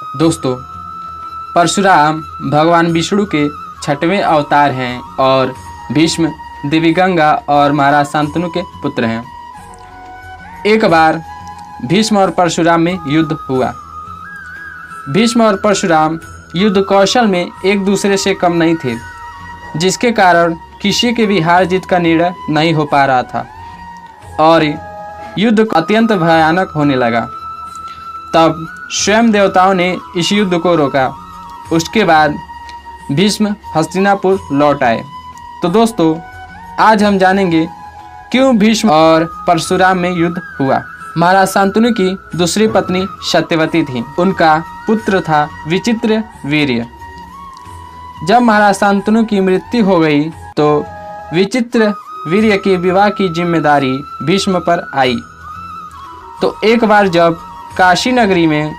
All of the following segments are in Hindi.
दोस्तों, परशुराम भगवान विष्णु के 6वें अवतार हैं और भीष्म देवी गंगा और महाराज शांतनु के पुत्र हैं। एक बार भीष्म और परशुराम में युद्ध हुआ। भीष्म और परशुराम युद्ध कौशल में एक दूसरे से कम नहीं थे, जिसके कारण किसी के भी हार जीत का निर्णय नहीं हो पा रहा था और युद्ध अत्यंत भयानक होने लगा। तब स्वयं देवताओं ने इस युद्ध को रोका। उसके बाद भीष्म हस्तिनापुर लौट आए। तो दोस्तों, आज हम जानेंगे क्यों भीष्म और परशुराम में युद्ध हुआ। महाराज शांतनु की दूसरी पत्नी सत्यवती थी। उनका पुत्र था विचित्र वीर्य। जब महाराज शांतनु की मृत्यु हो गई तो विचित्र वीर्य के विवाह की जिम्मेदारी भीष्म पर आई। तो एक बार जब काशी नगरी में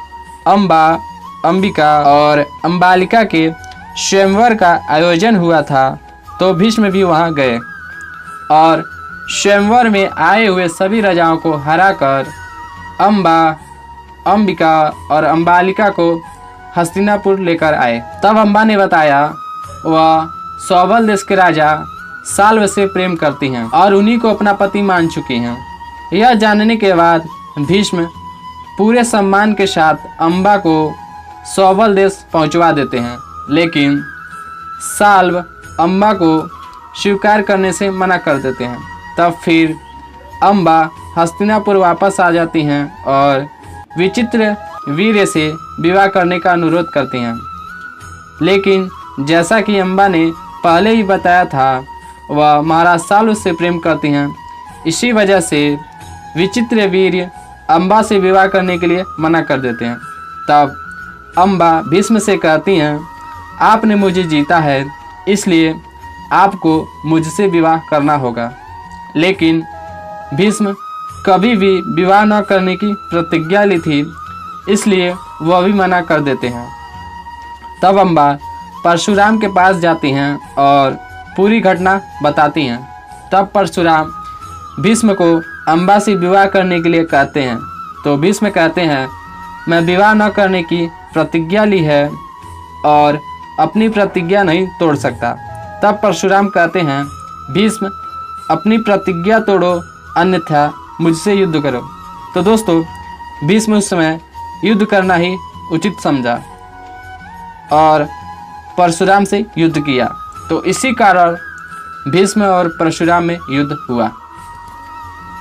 अंबिका और अंबालिका के स्वयंवर का आयोजन हुआ था, तो भीष्म भी वहां गए और स्वयंवर में आए हुए सभी राजाओं को हराकर अंबिका और अंबालिका को हस्तिनापुर लेकर आए। तब अंबा ने बताया वह सौबल देश के राजा साल्व से प्रेम करती हैं और उन्हीं को अपना पति मान चुकी हैं। यह जानने के बाद भीष्म पूरे सम्मान के साथ अंबा को सौबल देश पहुंचवा देते हैं, लेकिन साल्व अंबा को स्वीकार करने से मना कर देते हैं। तब फिर अंबा हस्तिनापुर वापस आ जाती हैं और विचित्र वीर्य से विवाह करने का अनुरोध करती हैं। लेकिन जैसा कि अंबा ने पहले ही बताया था, वह महाराज साल्व से प्रेम करती हैं। इसी वजह से विचित्र वीर्य अंबा से विवाह करने के लिए मना कर देते हैं। तब अंबा भीष्म से कहती हैं, आपने मुझे जीता है, इसलिए आपको मुझसे विवाह करना होगा। लेकिन भीष्म कभी भी विवाह न करने की प्रतिज्ञा ली थी, इसलिए वह भी मना कर देते हैं। तब अंबा परशुराम के पास जाती हैं और पूरी घटना बताती हैं। तब परशुराम भीष्म को अंबा से विवाह करने के लिए कहते हैं। तो भीष्म कहते हैं, मैं विवाह न करने की प्रतिज्ञा ली है और अपनी प्रतिज्ञा नहीं तोड़ सकता। तब परशुराम कहते हैं, भीष्म अपनी प्रतिज्ञा तोड़ो, अन्यथा मुझसे युद्ध करो। तो दोस्तों, भीष्म उस समय युद्ध करना ही उचित समझा और परशुराम से युद्ध किया। तो इसी कारण भीष्म और परशुराम में युद्ध हुआ।